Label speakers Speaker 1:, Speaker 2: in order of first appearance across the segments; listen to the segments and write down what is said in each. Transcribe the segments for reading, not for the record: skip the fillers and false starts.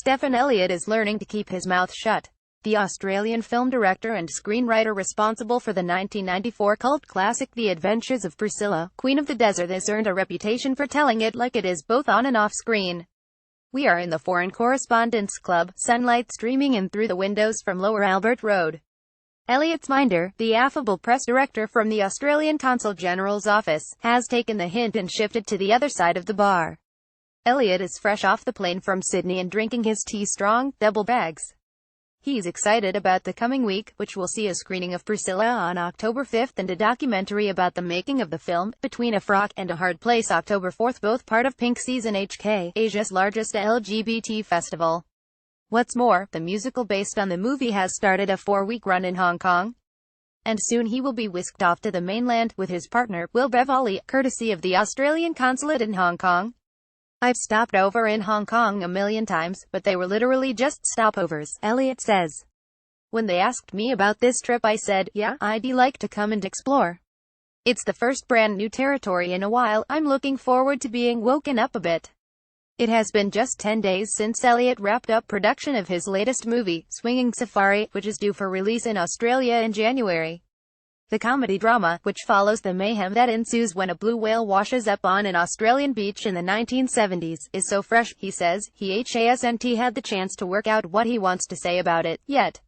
Speaker 1: Stephan Elliott is learning to keep his mouth shut. The Australian film director and screenwriter responsible for the 1994 cult classic The Adventures of Priscilla, Queen of the Desert has earned a reputation for telling it like it is both on and off screen. We are in the Foreign Correspondents Club, sunlight streaming in through the windows from Lower Albert Road. Elliott's minder, the affable press director from the Australian Consul General's office, has taken the hint and shifted to the other side of the bar. Elliott is fresh off the plane from Sydney and drinking his tea strong, double bags. He's excited about the coming week, which will see a screening of Priscilla on October 5th and a documentary about the making of the film, Between a Frock and a Hard Place, October 4th, both part of Pink Season HK, Asia's largest LGBT festival. What's more, the musical based on the movie has started a 4-week run in Hong Kong. And soon he will be whisked off to the mainland, with his partner, Will Beverley, courtesy of the Australian consulate in Hong Kong. I've stopped over in Hong Kong a million times, but they were literally just stopovers, Elliott says. When they asked me about this trip I said, yeah, I'd like to come and explore. It's the first brand new territory in a while, I'm looking forward to being woken up a bit. It has been just 10 days since Elliott wrapped up production of his latest movie, Swinging Safari, which is due for release in Australia in January. The comedy drama, which follows the mayhem that ensues when a blue whale washes up on an Australian beach in the 1970s, is so fresh, he says, he hasn't had the chance to work out what he wants to say about it, yet.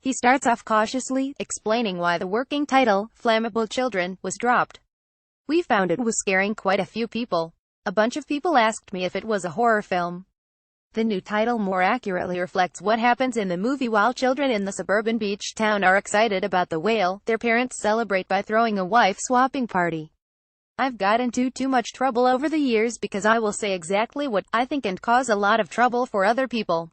Speaker 1: He starts off cautiously, explaining why the working title, Flammable Children, was dropped. We found it was scaring quite a few people. A bunch of people asked me if it was a horror film. The new title more accurately reflects what happens in the movie while children in the suburban beach town are excited about the whale. Their parents celebrate by throwing a wife-swapping party. I've got into too much trouble over the years because I will say exactly what I think and cause a lot of trouble for other people.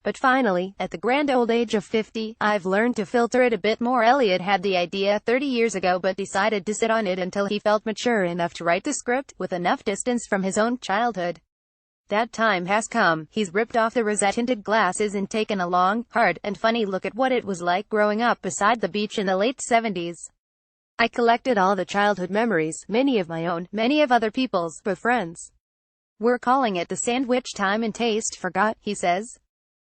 Speaker 1: But finally, at the grand old age of 50, I've learned to filter it a bit more. Elliott had the idea 30 years ago but decided to sit on it until he felt mature enough to write the script, with enough distance from his own childhood. That time has come. He's ripped off the rosette-tinted glasses and taken a long, hard, and funny look at what it was like growing up beside the beach in the late 70s. I collected all the childhood memories, many of my own, many of other people's, but friends. We're calling it the sandwich time and taste forgot, he says.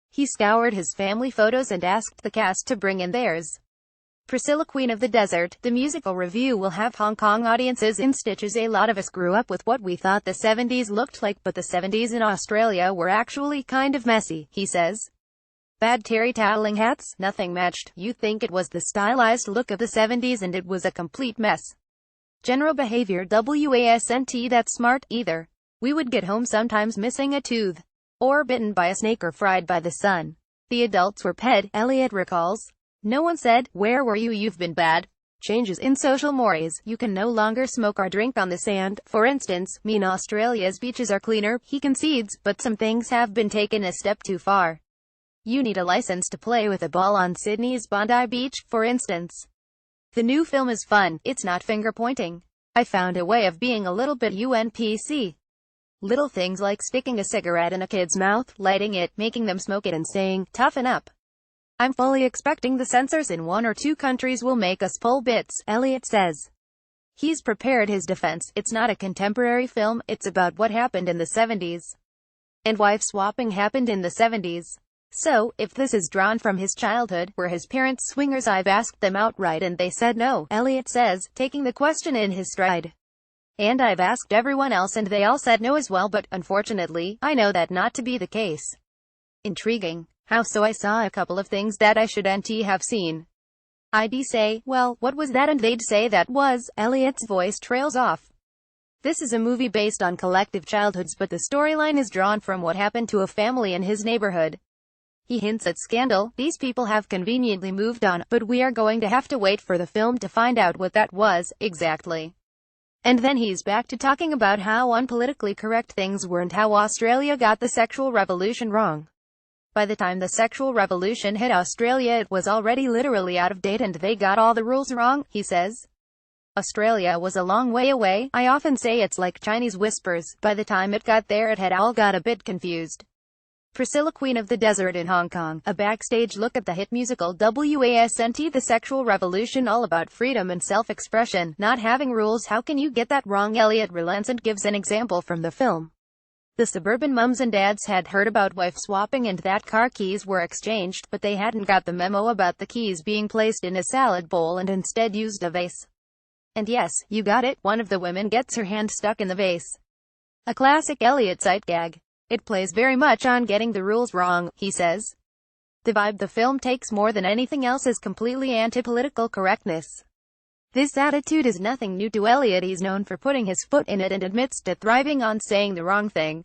Speaker 1: He scoured his family photos and asked the cast to bring in theirs. Priscilla, Queen of the Desert, the musical review will have Hong Kong audiences in stitches. A lot of us grew up with what we thought the 70s looked like, but the 70s in Australia were actually kind of messy, he says. Bad terry toweling hats, nothing matched. You think it was the stylized look of the 70s and it was a complete mess. General behavior wasn't that smart either. We would get home sometimes missing a tooth, or bitten by a snake or fried by the sun. The adults were ped, Elliott recalls. No one said, where were you, you've been bad. Changes in social mores. You can no longer smoke or drink on the sand, for instance. Mean Australia's beaches are cleaner, he concedes, but some things have been taken a step too far. You need a license to play with a ball on Sydney's Bondi Beach, for instance. The new film is fun, it's not finger-pointing. I found a way of being a little bit UNPC. Little things like sticking a cigarette in a kid's mouth, lighting it, making them smoke it and saying, toughen up. I'm fully expecting the censors in 1 or 2 countries will make us pull bits, Elliott says. He's prepared his defense. It's not a contemporary film, it's about what happened in the 70s. And wife swapping happened in the 70s. So, if this is drawn from his childhood, were his parents swingers? I've asked them outright and they said no, Elliott says, taking the question in his stride. And I've asked everyone else and they all said no as well, but, unfortunately, I know that not to be the case. Intriguing. How so? I saw a couple of things that I shouldn't have seen. I'd say, well, what was that? And they'd say that was. Elliott's voice trails off. This is a movie based on collective childhoods, but the storyline is drawn from what happened to a family in his neighborhood. He hints at scandal. These people have conveniently moved on, but we are going to have to wait for the film to find out what that was, exactly. And then he's back to talking about how unpolitically correct things were and how Australia got the sexual revolution wrong. By the time the sexual revolution hit Australia it was already literally out of date and they got all the rules wrong, he says. Australia was a long way away. I often say it's like Chinese whispers. By the time it got there it had all got a bit confused. Priscilla, Queen of the Desert in Hong Kong, a backstage look at the hit musical wasn't the sexual revolution, all about freedom and self-expression, not having rules. How can you get that wrong? Elliott relents and gives an example from the film. The suburban mums and dads had heard about wife swapping and that car keys were exchanged, but they hadn't got the memo about the keys being placed in a salad bowl and instead used a vase. And yes, you got it, one of the women gets her hand stuck in the vase. A classic Elliott sight gag. It plays very much on getting the rules wrong, he says. The vibe the film takes more than anything else is completely anti-political correctness. This attitude is nothing new to Elliott. He's known for putting his foot in it and admits to thriving on saying the wrong thing.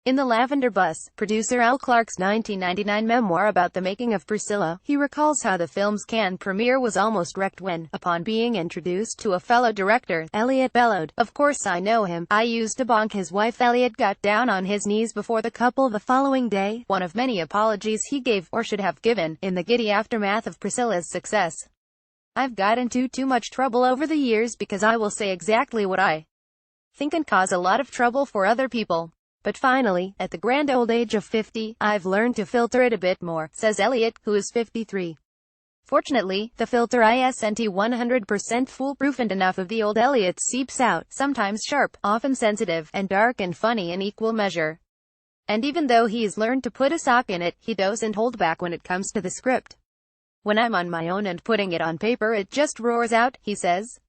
Speaker 1: In The Lavender Bus, producer Al Clark's 1999 memoir about the making of Priscilla, he recalls how the film's Cannes premiere was almost wrecked when, upon being introduced to a fellow director, Elliott bellowed, "Of course I know him. I used to bonk his wife." Elliott got down on his knees before the couple the following day, one of many apologies he gave, or should have given, in the giddy aftermath of Priscilla's success. "I've got into too much trouble over the years because I will say exactly what I think and cause a lot of trouble for other people. But finally, at the grand old age of 50, I've learned to filter it a bit more," says Elliott, who is 53. Fortunately, the filter isn't 100% foolproof and enough of the old Elliott seeps out, sometimes sharp, often sensitive, and dark and funny in equal measure. And even though he's learned to put a sock in it, he doesn't hold back when it comes to the script. "When I'm on my own and putting it on paper, it just roars out," he says.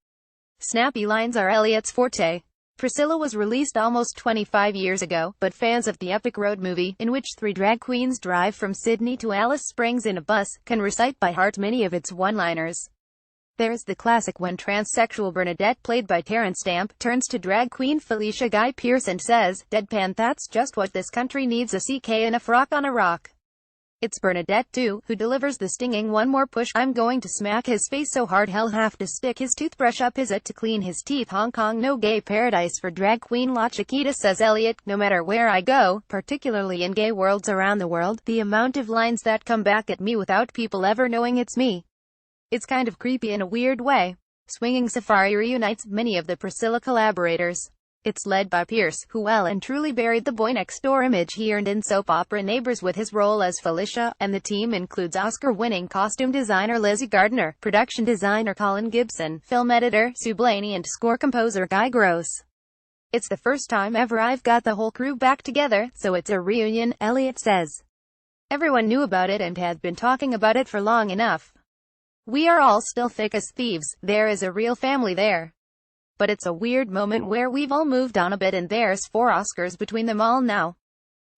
Speaker 1: Snappy lines are Elliott's forte. Priscilla was released almost 25 years ago, but fans of the epic road movie, in which 3 drag queens drive from Sydney to Alice Springs in a bus, can recite by heart many of its one-liners. There's the classic when transsexual Bernadette, played by Terrence Stamp, turns to drag queen Felicia Guy Pearce and says, deadpan, "That's just what this country needs, a CK and a frock on a rock." It's Bernadette, too, who delivers the stinging "one more push, I'm going to smack his face so hard he'll have to stick his toothbrush up his to clean his teeth." Hong Kong no gay paradise for drag queen La Chiquita, says Elliott. "No matter where I go, particularly in gay worlds around the world, the amount of lines that come back at me without people ever knowing it's me. It's kind of creepy in a weird way." Swinging Safari reunites many of the Priscilla collaborators. It's led by Pearce, who well and truly buried the boy-next-door image he earned in soap opera Neighbours with his role as Felicia, and the team includes Oscar-winning costume designer Lizzie Gardner, production designer Colin Gibson, film editor Sue Blaney, and score composer Guy Gross. "It's the first time ever I've got the whole crew back together, so it's a reunion," Elliott says. "Everyone knew about it and had been talking about it for long enough. We are all still thick as thieves. There is a real family there. But it's a weird moment where we've all moved on a bit and there's 4 Oscars between them all now."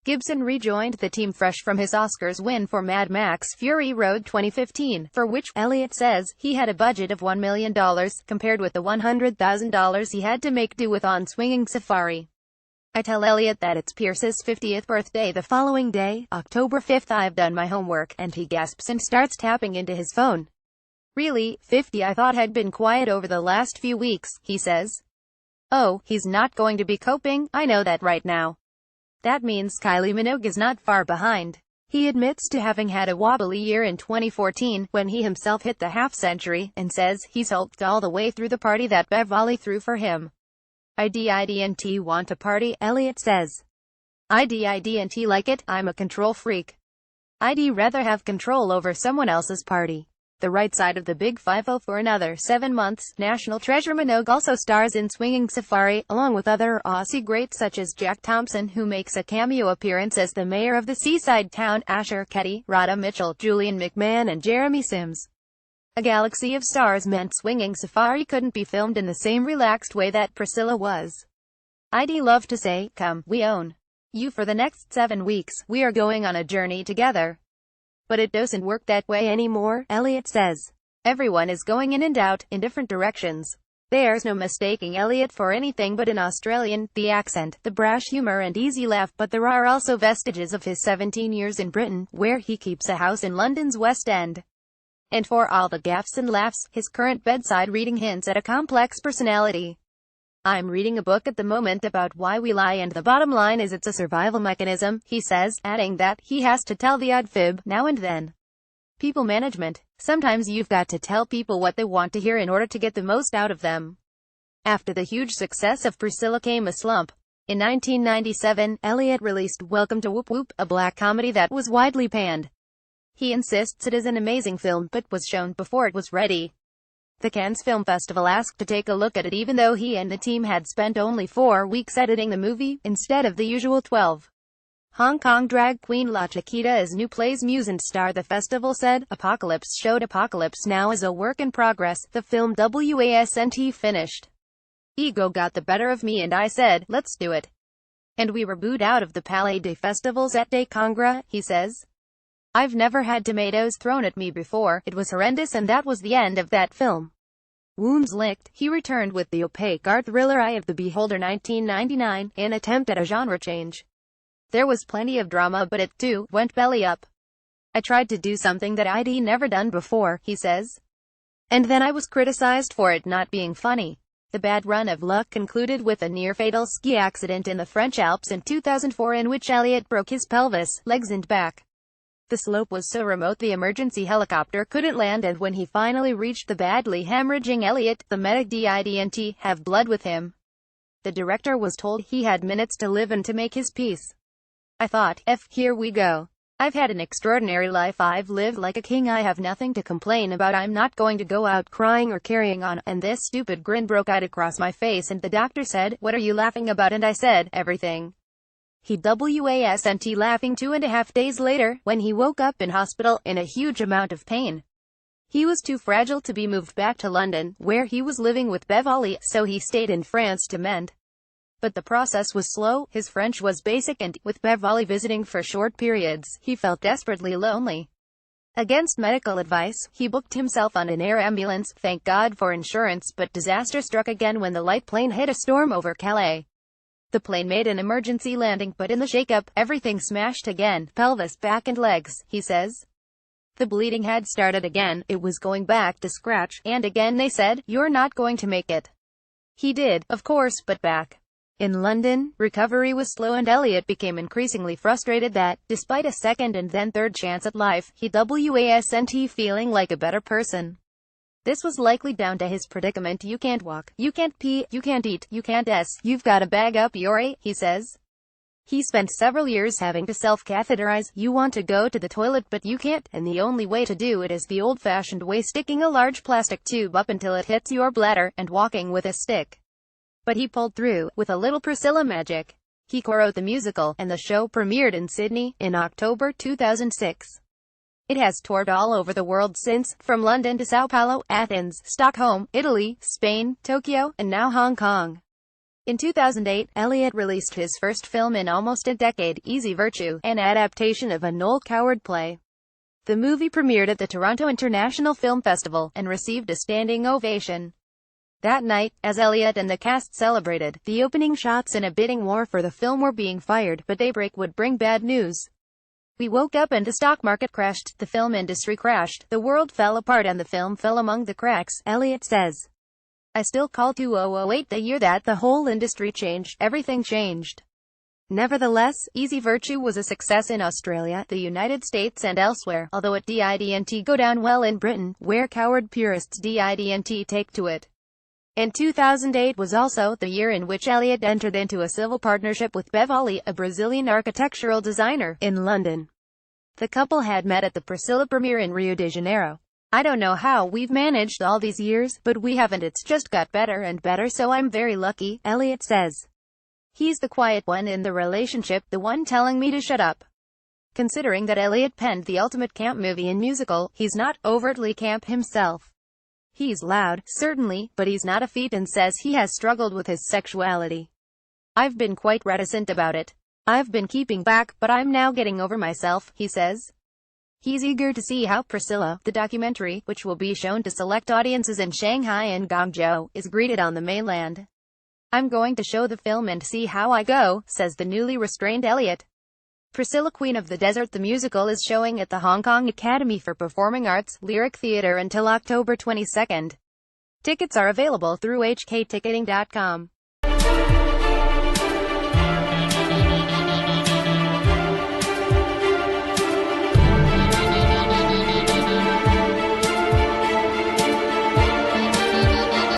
Speaker 1: Gibson rejoined the team fresh from his Oscars win for Mad Max Fury Road 2015, for which, Elliott says, he had a budget of $1 million, compared with the $100,000 he had to make do with on Swinging Safari. I tell Elliott that it's Pearce's 50th birthday the following day, October 5th. "I've done my homework," and he gasps and starts tapping into his phone. "Really, 50? I thought had been quiet over the last few weeks," he says. "Oh, he's not going to be coping, I know that right now. That means Kylie Minogue is not far behind." He admits to having had a wobbly year in 2014, when he himself hit the half-century, and says he's hulked all the way through the party that Bev Volley threw for him. "I didn't want a party," Elliott says. "I didn't like it. I'm a control freak. I'd rather have control over someone else's party." The right side of the Big 5-0 for another 7 months. National treasure Minogue also stars in Swinging Safari, along with other Aussie greats such as Jack Thompson, who makes a cameo appearance as the mayor of the seaside town, Asher Ketty, Radha Mitchell, Julian McMahon, and Jeremy Sims. A galaxy of stars meant Swinging Safari couldn't be filmed in the same relaxed way that Priscilla was. "I'd love to say, come, we own you for the next 7 weeks, we are going on a journey together. But it doesn't work that way anymore," Elliott says. "Everyone is going in and out, in different directions. There's no mistaking Elliott for anything but an Australian, the accent, the brash humor and easy laugh, but there are also vestiges of his 17 years in Britain, where he keeps a house in London's West End. And for all the gaffes and laughs, his current bedside reading hints at a complex personality. I'm reading a book at the moment about why we lie, and the bottom line is it's a survival mechanism," he says, adding that he has to tell the odd fib now and then. People management. Sometimes you've got to tell people what they want to hear in order to get the most out of them. After the huge success of Priscilla came a slump. In 1997, Elliott released Welcome to Whoop Whoop, a black comedy that was widely panned. He insists it is an amazing film, but was shown before it was ready. The Cannes Film Festival asked to take a look at it even though he and the team had spent only 4 weeks editing the movie, instead of the usual 12. Hong Kong drag queen La Chiquita is new play's muse and star. The festival said. Apocalypse showed Apocalypse Now is a work in progress. The film wasn't finished. Ego got the better of me and I said, let's do it. And we were booed out of the Palais des Festivals at des Congrès, he says. I've never had tomatoes thrown at me before, it was horrendous and that was the end of that film. Wounds licked, he returned with the opaque art thriller Eye of the Beholder 1999, an attempt at a genre change. There was plenty of drama but it, too, went belly up. I tried to do something that I'd never done before, he says. And then I was criticized for it not being funny. The bad run of luck concluded with a near-fatal ski accident in the French Alps in 2004 in which Elliott broke his pelvis, legs and back. The slope was so remote the emergency helicopter couldn't land and when he finally reached the badly hemorrhaging Elliott, the medic didn't have blood with him. The director was told he had minutes to live and to make his piece. I thought, here we go. I've had an extraordinary life, I've lived like a king, I have nothing to complain about, I'm not going to go out crying or carrying on, and this stupid grin broke out across my face and the doctor said, what are you laughing about, and I said, everything. He wasn't laughing 2.5 days later, when he woke up in hospital, in a huge amount of pain. He was too fragile to be moved back to London, where he was living with Beverly, so he stayed in France to mend. But the process was slow, his French was basic and, with Beverly visiting for short periods, he felt desperately lonely. Against medical advice, he booked himself on an air ambulance, thank God for insurance, but disaster struck again when the light plane hit a storm over Calais. The plane made an emergency landing, but in the shake-up, everything smashed again, pelvis, back and legs, he says. The bleeding had started again, it was going back to scratch, and again they said, you're not going to make it. He did, of course, but back. In London, recovery was slow and Elliott became increasingly frustrated that, despite a second and then third chance at life, he wasn't feeling like a better person. This was likely down to his predicament. You can't walk, you can't pee, you can't eat, you can't you've got to bag up your A, he says. He spent several years having to self-catheterize. You want to go to the toilet but you can't, and the only way to do it is the old-fashioned way, sticking a large plastic tube up until it hits your bladder, and walking with a stick. But he pulled through, with a little Priscilla magic. He co-wrote the musical, and the show premiered in Sydney, in October 2006. It has toured all over the world since, from London to Sao Paulo, Athens, Stockholm, Italy, Spain, Tokyo, and now Hong Kong. In 2008, Elliott released his first film in almost a decade, Easy Virtue, an adaptation of a Noel Coward play. The movie premiered at the Toronto International Film Festival, and received a standing ovation. That night, as Elliott and the cast celebrated, the opening shots in a bidding war for the film were being fired, but daybreak would bring bad news. We woke up and the stock market crashed, the film industry crashed, the world fell apart and the film fell among the cracks, Elliott says. I still call 2008 the year that the whole industry changed, everything changed. Nevertheless, Easy Virtue was a success in Australia, the United States and elsewhere, although it didn't go down well in Britain, where coward purists didn't take to it. And 2008 was also the year in which Elliott entered into a civil partnership with Beverly, a Brazilian architectural designer, in London. The couple had met at the Priscilla premiere in Rio de Janeiro. I don't know how we've managed all these years, but we haven't, it's just got better and better, so I'm very lucky, Elliott says. He's the quiet one in the relationship, the one telling me to shut up. Considering that Elliott penned the ultimate camp movie and musical, he's not overtly camp himself. He's loud, certainly, but he's not effete, and says he has struggled with his sexuality. I've been quite reticent about it. I've been keeping back, but I'm now getting over myself, he says. He's eager to see how Priscilla, the documentary, which will be shown to select audiences in Shanghai and Guangzhou, is greeted on the mainland. I'm going to show the film and see how I go, says the newly restrained Elliott. Priscilla, Queen of the Desert the musical is showing at the Hong Kong Academy for Performing Arts, Lyric Theatre until October 22. Tickets are available through hkticketing.com.